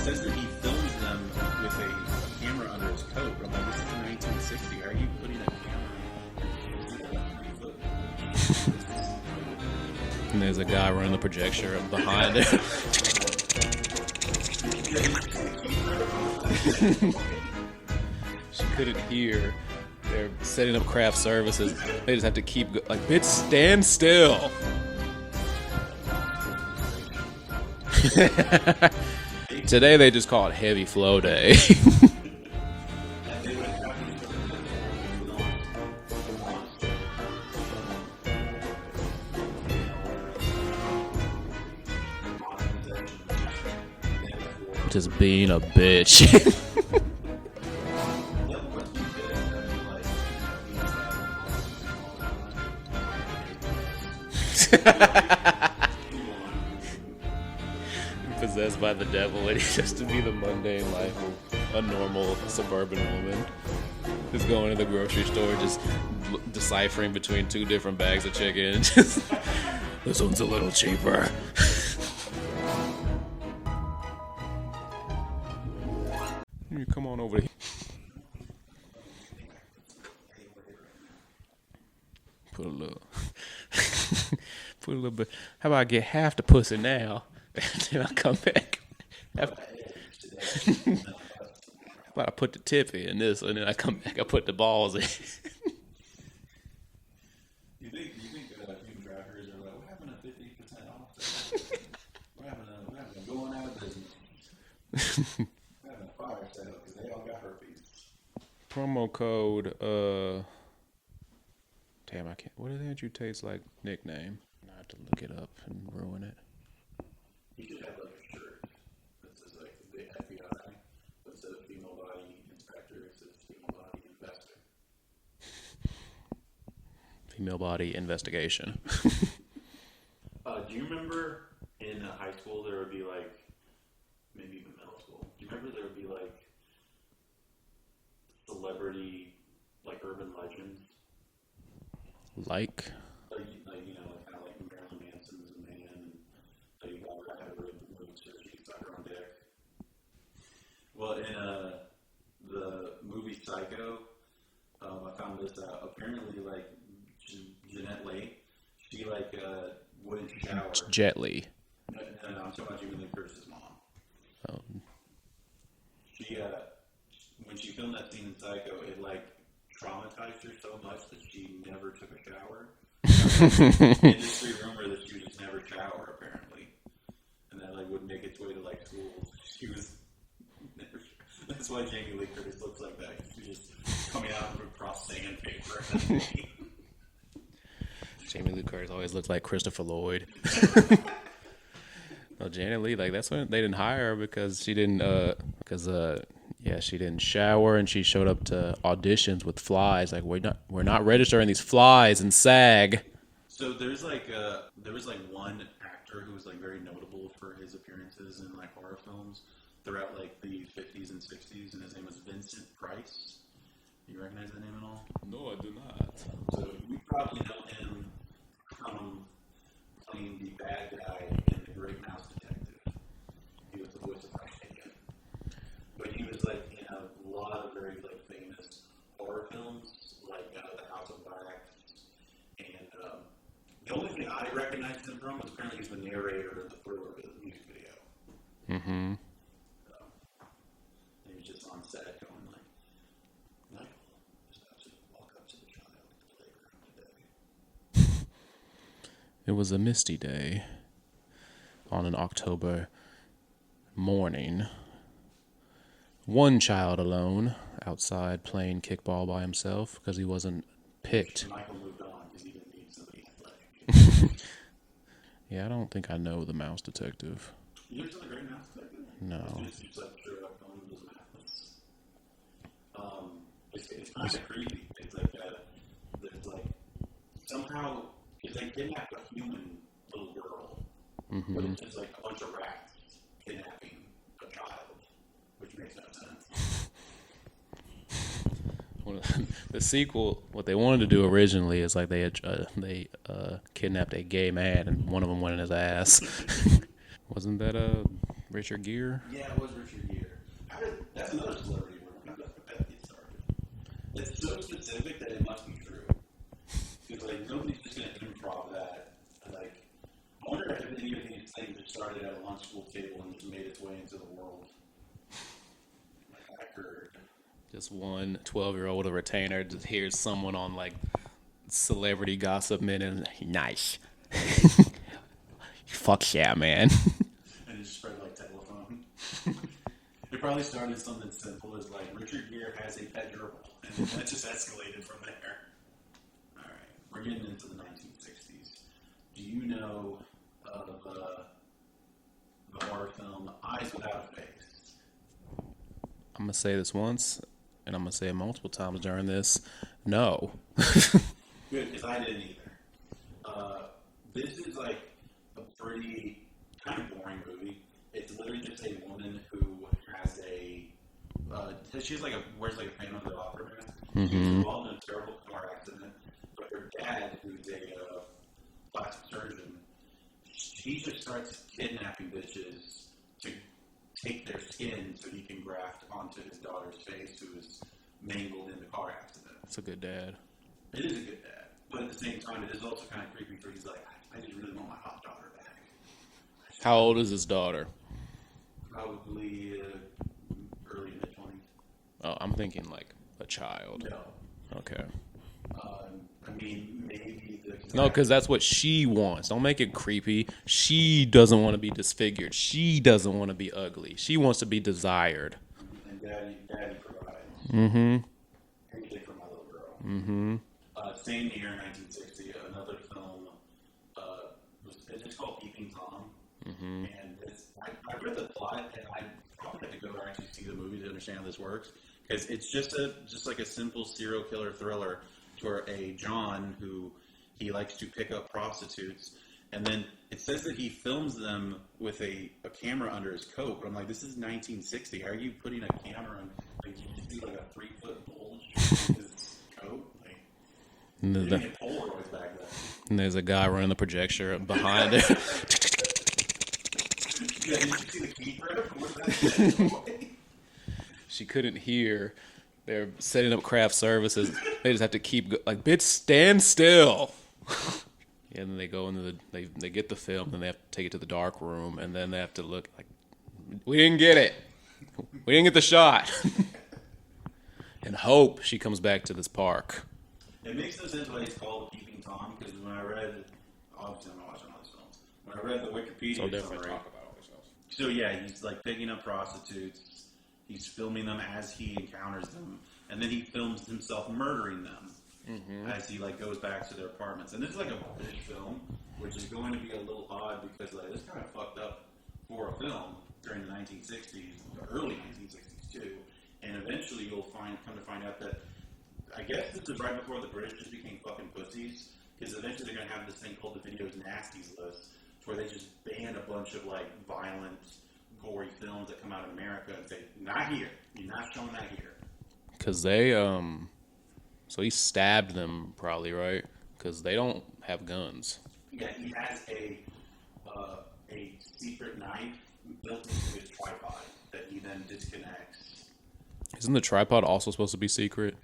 says that he films them with a camera under his coat. But I'm like, this is 1960. How are you putting a camera? And there's a guy running the projector behind it. She couldn't hear. They're setting up craft services. They just have to keep like, bitch, stand still. Today they just call it heavy flow day. Just being a bitch. Possessed by the devil, and he just to be the mundane life of a normal suburban woman. Just going to the grocery store, just deciphering between two different bags of chicken. Just, this one's a little cheaper. Come on over here. Put a little bit. How about I get half the pussy now, and then I come back. How about I put the tip in this, and then I come back. I put the balls in. You think human traffickers are like, what happened to 50% off? What happened to going out of business? What happened to fire sale? Because they all got herpes. Promo code. Damn, I can't. What is Andrew Tate's like nickname? I have to look it up and ruin it. You should have like a shirt that says like the FBI, but instead of female body inspector, it says female body investor. Female body investigation. Do you remember in high school there would be like, maybe even middle school, do you remember there would be like celebrity, like urban legends? Like you know, like kind of like Marilyn Manson's a man, and Lady Gaga had a really surgery to suck her own dick. Well, in the movie Psycho, I found this out. Apparently, like Jeanette Leigh, she like wouldn't shower. Jet Li. No, I'm talking about Jamie Lee Curtis's mom. Oh. She when she filmed that scene in Psycho, it like traumatized her so much that she never took a shower. Industry rumor that she would just never shower, apparently, and that like would make its way to like schools. She was never. That's why Jamie Lee Curtis looks like that. She's just coming out across sandpaper. Jamie Lee Curtis always looked like Christopher Lloyd. Well, Janet Leigh, like that's when they didn't hire her because she didn't, she didn't shower and she showed up to auditions with flies. Like we're not registering these flies in SAG. So there was like one actor who was like very notable for his appearances in like horror films throughout like the 50s and 60s, and his name was Vincent Price. You recognize that name at all? No, I do not. So you probably know him from playing the bad guy in The Great Mouse Detective. He was the voice of Brandyn. But he was like in a lot of very like famous horror films, like The House of Wax. And the only thing I recognized him from was apparently he's the narrator of the Thriller music video. Mm-hmm. He was just on set going like, Michael is about to walk up to the child at the playground today. It was a misty day on an October morning. One child alone outside playing kickball by himself because he wasn't picked. Michael moved on because he didn't need somebody athletic. Yeah, I don't think I know the Mouse Detective. You ever saw The Great Mouse Detective? No. It's like Sherlock Holmes was madness. It's kind of creepy. It's like there's like somehow they kidnapped a human little girl, but it's just like a bunch of rats kidnapping a child, which makes no sense. The sequel, what they wanted to do originally is like they kidnapped a gay man and one of them went in his ass. Wasn't that Richard Gere? Yeah, it was Richard Gere. That's another celebrity rumor. How did that get started? It's so specific that it must be true. Because like nobody's just gonna improv that. Like, I wonder if any of these things have started at a lunch school table and just made its way into the world. Like I heard. Just one 12-year-old with a retainer just hears someone on like Celebrity Gossip Minute and nice. Fuck yeah, man. And it just spread like telephone. It probably started something simple as like Richard Gere has a pet gerbil, and that just escalated from there. All right, we're getting into the 1960s. Do you know of the horror film Eyes Without a Face? I'm gonna say this once, and I'm gonna say it multiple times during this. No. Good, because I didn't either. This is like a pretty kind of boring movie. It's literally just a woman who has she's like wears like a Phantom of the Opera mask. She's involved in a terrible car accident, but her dad, who's a plastic surgeon, he just starts kidnapping bitches to take their skin so he can graft onto his daughter's face, who is mangled in the car accident. It's a good dad. It is a good dad, but at the same time, it is also kind of creepy for he's like, I just really want my hot daughter back. How old is his daughter? Probably early mid-20s. Oh, I'm thinking like a child. No. Okay. I mean, maybe No, because that's what she wants. Don't make it creepy. She doesn't want to be disfigured. She doesn't want to be ugly. She wants to be desired. And daddy provides. Mm-hmm. Anything for my little girl. Mm-hmm. Same year, 1960, another film. It's called Peeping Tom. Mm-hmm. And I read the plot, and I probably have to go and actually see the movie to understand how this works. Because it's just like a simple serial killer thriller for a John who he likes to pick up prostitutes, and then it says that he films them with a camera under his coat. But I'm like, this is 1960. How are you putting a camera on? Like, you see like a 3-foot bulge in his coat? Like, And they didn't get Polaroids back then. and there's a guy running the projector behind it. Yeah, did you see the key grip? What was that? She couldn't hear. They're setting up craft services. They just have to keep like, bitch, stand still. And then they go into they get the film, then they have to take it to the dark room, and then they have to look like, we didn't get it. We didn't get the shot. And hope she comes back to this park. It makes no sense why he's called Peeping Tom, because when I read, obviously I'm not watching all these films, when I read the Wikipedia So different summary, talk about all this stuff. so yeah, he's like picking up prostitutes, he's filming them as he encounters them, and then he films himself murdering them as he like goes back to their apartments. And this is like a British film, which is going to be a little odd because like this kind of fucked up for a film during the 1960s, the early 1960s too. And eventually you'll come to find out that I guess this is right before the British just became fucking pussies, because eventually they're gonna have this thing called the Videos Nasties list, where they just ban a bunch of like violent, gory films that come out of America and say, not here. You're not showing that here. Because they, so he stabbed them probably, right? Because they don't have guns. Yeah, he has a secret knife built into his tripod that he then disconnects. Isn't the tripod also supposed to be secret?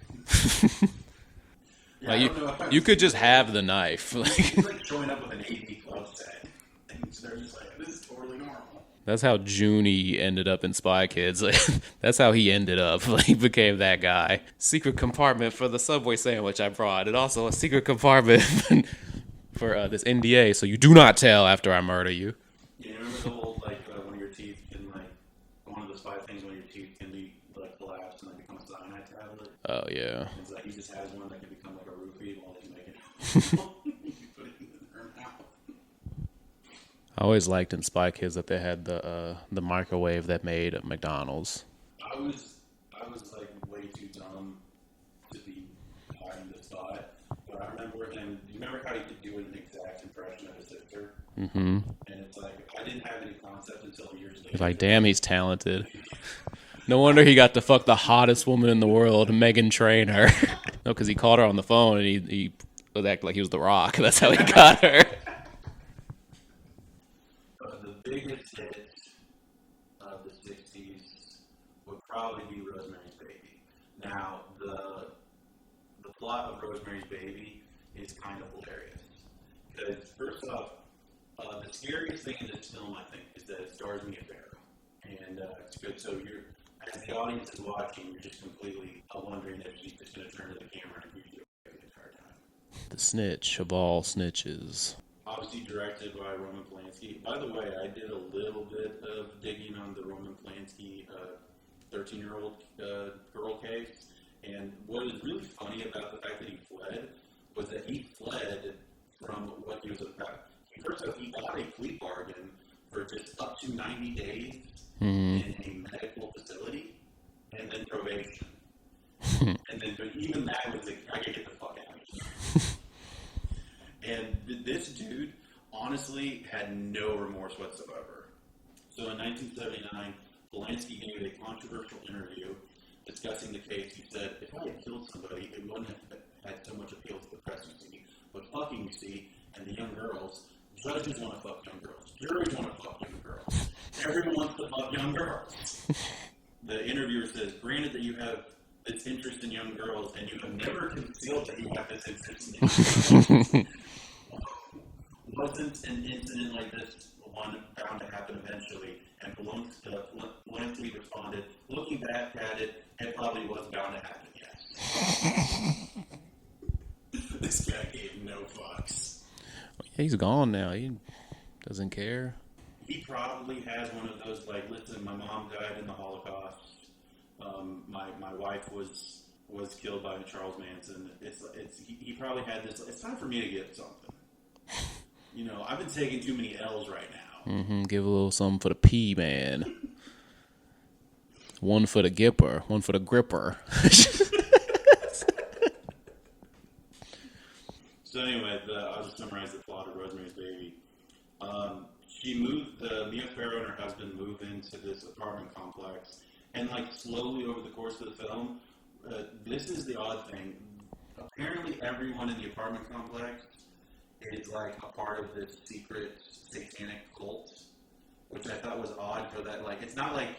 Yeah, Like you could just have the knife. He's like showing up with an AV club set. And they're just like, this is totally normal. That's how Junie ended up in Spy Kids. Like, that's how he ended up. Like, he became that guy. Secret compartment for the Subway sandwich I brought. And also a secret compartment for this NDA, so you do not tell after I murder you. Yeah, you remember the whole, like, one of your teeth can, like, one of those 5 things when your teeth can be, like, collapsed and, like, become a cyanide tablet? Oh, yeah. It's like he just has one that can become, like, a roofie while he's making it. You put it in her mouth. I always liked in Spy Kids that they had the microwave that made McDonald's. I was like way too dumb to be behind this thought, but I remember him. Do you remember how he could do an exact impression of his sister? Mm-hmm. And it's like I didn't have any concept until years later. He's like, damn, he's talented. No wonder he got to fuck the hottest woman in the world, Megan Trainor. No, because he called her on the phone and he acted like he was The Rock. That's how he got her. The biggest hit '60s would probably be Rosemary's Baby. Now, the plot of Rosemary's Baby is kind of hilarious. Because first off, the scariest thing in this film, I think, is that it stars Mia Farrow. And it's good. So as the audience is watching, you're just completely wondering if she's just going to turn to the camera and greet you the entire time. The snitch of all snitches. Obviously directed by Roman Polanski. By the way, I did a little bit of digging on the Roman Polanski 13-year-old girl case. And what is really funny about the fact that he fled was that he fled from what he was about. First off, he got a plea bargain for just up to 90 days in a medical facility, and then probation. And then, but even that was like, I gotta get the fuck out of here. And this dude, honestly, had no remorse whatsoever. So in 1979, Polanski gave a controversial interview discussing the case. He said, if I had killed somebody, it wouldn't have had so much appeal to the press, you see. But fucking, you see, and the young girls, judges want to fuck young girls. Juries want to fuck young girls. Everyone wants to fuck young girls. The interviewer says, granted that you have this interest in young girls, and you have never concealed that you have this interest in young girls. Wasn't an incident like this one bound to happen eventually? And Polanski responded, looking back at it, it probably was bound to happen, yes. This guy gave no fucks. He's gone now. He doesn't care. He probably has one of those, like, listen, my mom died in the Holocaust. My wife was killed by Charles Manson. He probably had this. It's time for me to get something. You know, I've been taking too many L's right now. Give a little something for the P, man. One for the gipper, one for the gripper. So anyway, I'll just summarize the plot of Rosemary's Baby. Mia Farrow and her husband move into this apartment complex, and like slowly over the course of the film, this is the odd thing. Apparently, everyone in the apartment complex is like a part of this secret satanic cult, which I thought was odd for that. Like, it's not like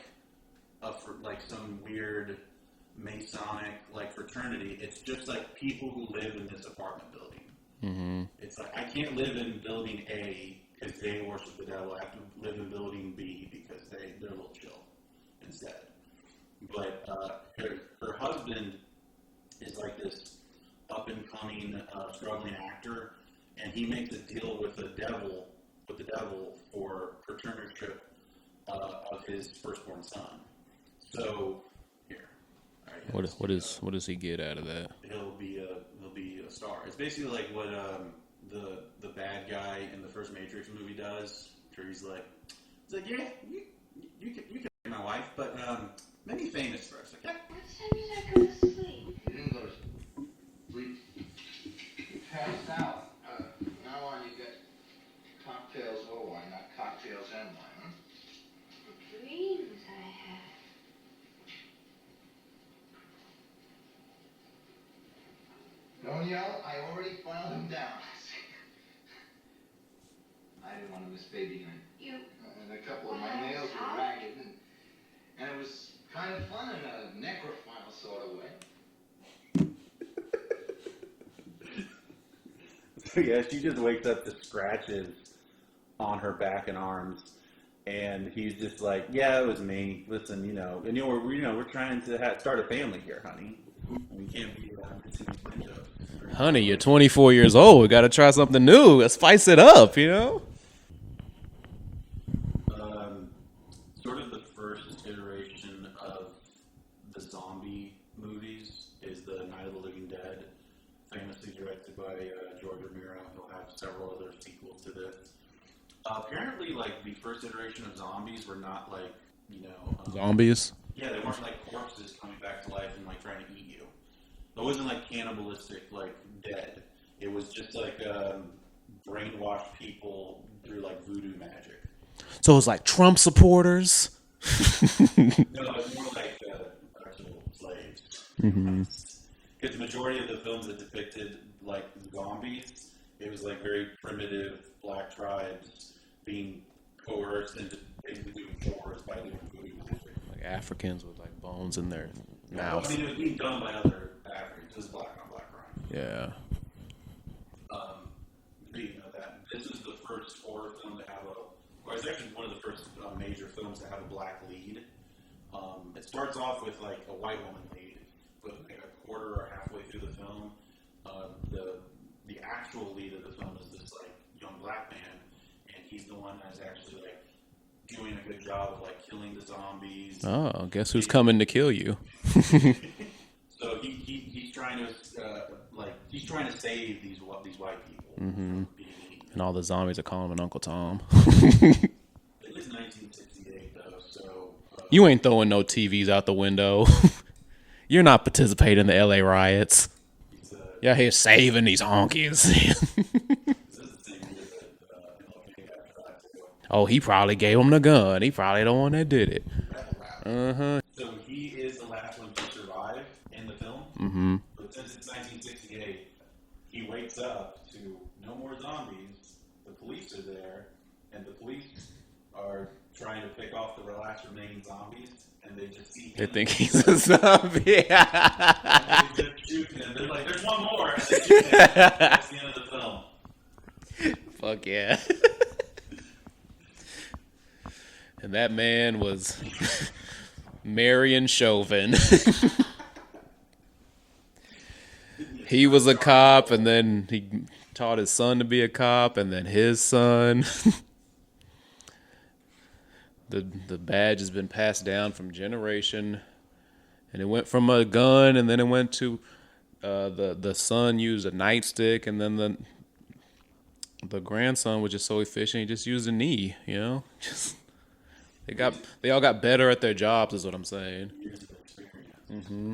some weird Masonic like fraternity. It's just like people who live in this apartment building. Mm-hmm. It's like I can't live in building A because they worship the devil. I have to live in building B because they're a little chill instead. But her husband is like this up and coming struggling actor, and he makes a deal with the devil for paternity of his firstborn son. So here, all right, what does he get out of that? He'll be a star. It's basically like what the bad guy in the first Matrix movie does. Where he's like, yeah, you can be my wife, but make me famous first, okay? What time did I go to sleep? You didn't go to sleep. You passed out. Now on you get cocktails or wine, not cocktails and wine, huh? The dreams I had. Don't yell. I already filed him down. I didn't want to miss baby night. And a couple of my nails were ragged, and it was kind of fun in a necrophile sort of way. So yeah, she just wakes up to scratches on her back and arms, and he's just like, "Yeah, it was me. Listen, we're trying to start a family here, honey. We can't be windows." Honey, you're 24 years old. We got to try something new. Let's spice it up, you know? Sort of the first iteration of the zombie movies is the Night of the Living Dead, famously directed by George Romero. He'll have several other sequels to this. Apparently, like, the first iteration of zombies were not like, zombies? Yeah, they weren't like corpses coming back to life and like trying to eat you. It wasn't like cannibalistic, like dead. It was just like brainwashed people through like voodoo magic. So it's like Trump supporters? No, it's more like actual slaves. Mm-hmm. Because the majority of the films that depicted like zombies, it was like very primitive black tribes being coerced into basically doing chores by doing voodoo. Africans with like bones in their Yeah, mouth. I mean, it was being done by other Africans. It was black on black crime. Yeah. You know that this is the first horror film to have or it's actually one of the first major films to have a black lead. It starts off with like a white woman lead, but like a quarter or halfway through the film, the actual lead of the film is this like young black man, and he's the one that's actually like doing a good job of like killing the zombies. Oh, guess who's coming to kill you? So he's trying to he's trying to save these white people. Mm-hmm. And all the zombies are calling him Uncle Tom. It was 1968 though, so You ain't throwing no TVs out the window. You're not participating in the LA riots. You're here saving these honkies. this is the same year that MLK got shot too. Oh, he probably gave him the gun. He probably the one that did it. Uh-huh. So he is the last one to survive in the film. Mm-hmm. But since it's 1968, he wakes up to no more zombies. The police are there, and the police are trying to pick off the last remaining zombies, and they just see him. They think he's a zombie. And they just shoot him. They're like, "There's one more." And they shoot him. That's the end of the film. Fuck yeah. And that man was Marion Chauvin. He was a cop, and then he taught his son to be a cop, and then his son. The badge has been passed down from generation, and it went from a gun, and then it went to the son used a nightstick, and then the grandson was just so efficient he just used a knee. You know, just they all got better at their jobs, is what I'm saying. Years of experience. Mm-hmm.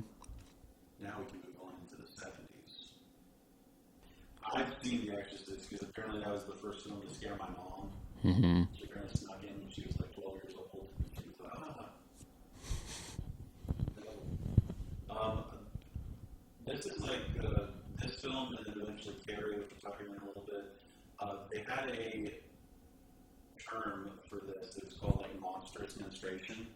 Now we can move on into the 70s. I've seen The Exorcist because apparently that was the first film to scare my mom. Mm-hmm. She apparently snuck in when she was like 12 years old. She was like, this is like this film, and then eventually Carrie, which we'll talk about in a little bit. They had a term for this. It was called like monstrous menstruation.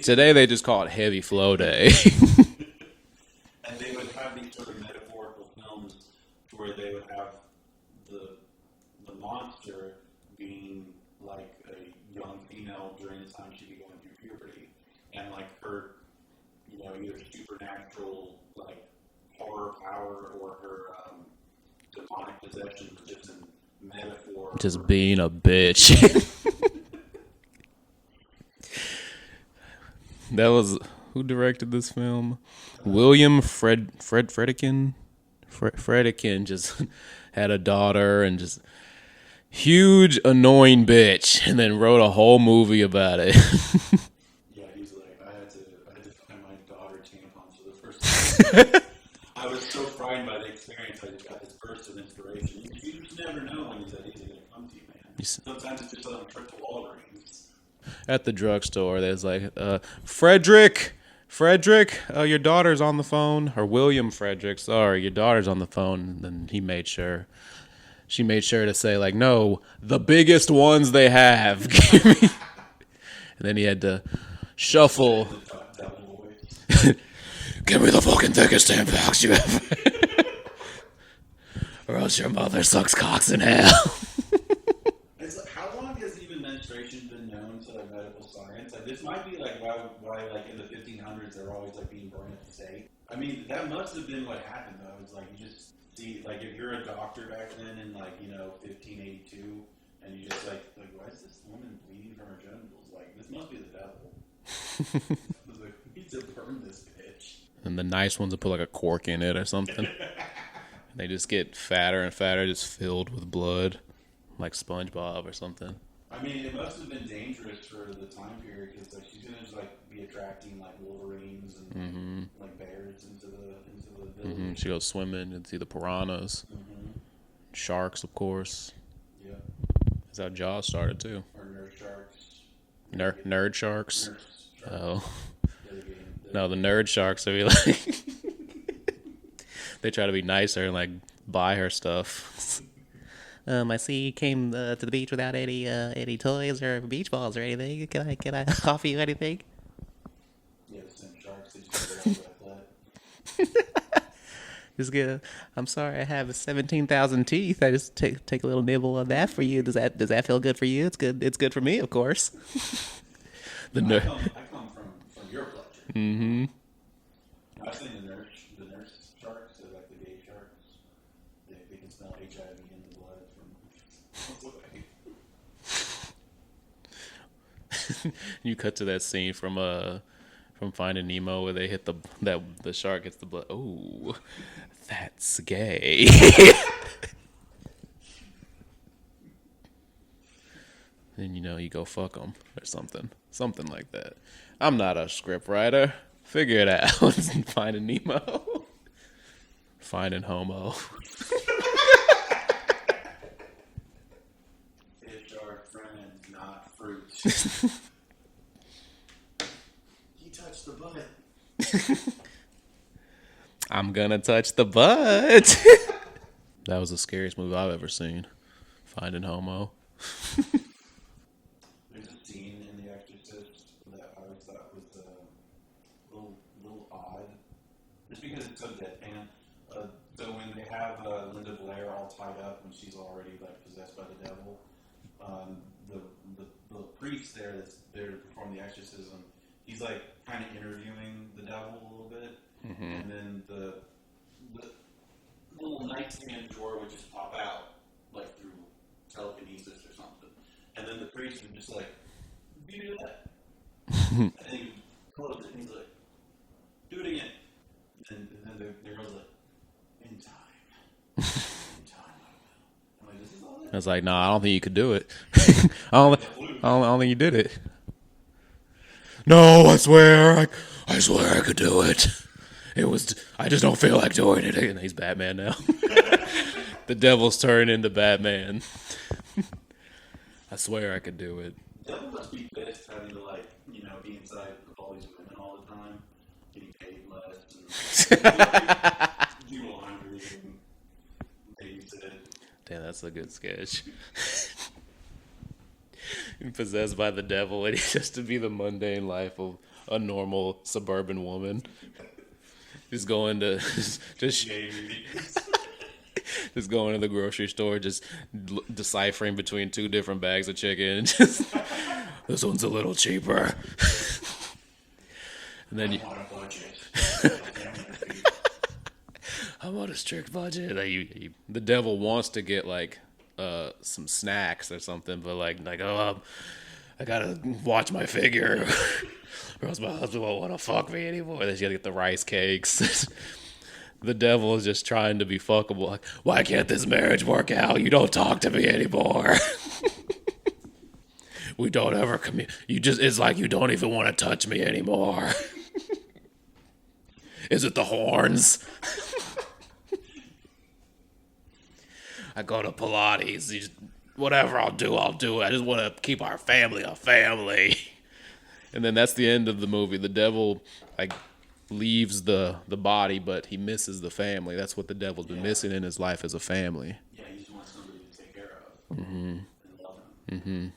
Today they just call it Heavy Flow Day. And they would have these sort of metaphorical films where they would have the monster being like a young female during the time she'd be going through puberty, and like her, you know, either supernatural like horror power or her demonic possession was just a metaphor. Just being a bitch. That was who directed this film? William Friedkin. Friedkin just had a daughter and just huge annoying bitch, and then wrote a whole movie about it. Yeah, he's like, I had to find my daughter tampons for the first time. I was so frightened by the experience. I just got this burst of inspiration. You just never know when these ideas are going to come to you, man. Sometimes it's just on a trip to Walgreens. At the drugstore, there's like, Frederick, your daughter's on the phone. Or William Frederick, sorry, your daughter's on the phone. And then she made sure to say, like, no, the biggest ones they have. And then he had to shuffle. Give me the fucking thickest Tampax you ever. Or else your mother sucks cocks in hell. It's like, how long has even menstruation been known to like medical science? Like, this might be like why like in the 1500s they're always like being burned at the stake. I mean, that must have been what happened though. It's like you just see, like if you're a doctor back then in like, you know, 1582, and you just like why is this woman bleeding from her genitals? Like, this must be the devil. I was like, we need to burn this bitch. And the nice ones will put like a cork in it or something. They just get fatter and fatter, just filled with blood, like SpongeBob or something. I mean, it must have been dangerous for the time period because like she's gonna just like be attracting like wolverines and like bears into the village. She goes swimming and see the piranhas, sharks, of course. Yeah. That's how Jaws started too. Or nerd sharks. Nerd sharks. Nerd sharks. Oh They're no, the nerd sharks are be like. They try to be nicer and like buy her stuff. I see you came to the beach without any toys or beach balls or anything. Can I offer you anything? You have some sharks that you can get out of that. Just get. I'm sorry, I have 17,000 teeth. I just take a little nibble of that for you. Does that feel good for you? It's good. It's good for me, of course. I come from your pleasure. Mm-hmm. I've seen the nurse sharks, they're like the gay sharks. They can smell HIV in the blood from away. You cut to that scene from Finding Nemo where they hit the shark hits the blood. Oh, that's gay. Then you go fuck them or something like that. I'm not a script writer. Figure it out. Finding Nemo. Finding homo. Fish are friends, not fruit. He touched the butt. I'm gonna touch the butt. That was the scariest movie I've ever seen. Finding homo. There's a scene in The Exorcist that I always thought was a little odd. Just because it's so deadpan. So when they have Linda Blair all tied up when she's already like possessed by the devil, the priest there that's there to perform the exorcism, he's like kind of interviewing the devil a little bit, and then the little nightstand drawer would just pop out like through telekinesis or something, and then the priest would just like, you do that, and then he closed it, and he's like, do it again, and then the girl's like, in time. In time, I will. I'm like, this is all that? I was like, nah, I don't think you could do it. I don't think you did it. No, I swear I could do it. I just don't feel like doing it. And he's Batman now. The devil's turned into Batman. I swear I could do it. Devil must be pissed having to be inside with all these women all the time, getting paid less, and do laundry and babysit. Damn, that's a good sketch. Possessed by the devil, and he has to be the mundane life of a normal suburban woman. Just going to just going to the grocery store, just deciphering between two different bags of chicken. Just, this one's a little cheaper. And then I'm on a strict budget. The devil wants to get some snacks or something, but I gotta watch my figure, or else my husband won't want to fuck me anymore. Then you gotta get the rice cakes. The devil is just trying to be fuckable. Like, why can't this marriage work out? You don't talk to me anymore. We don't ever it's like you don't even want to touch me anymore. Is it the horns? I go to Pilates. Whatever I'll do it. I just want to keep our family a family. And then that's the end of the movie. The devil leaves the body, but he misses the family. That's what the devil's been missing in his life as a family. Yeah, he just wants somebody to take care of and love him.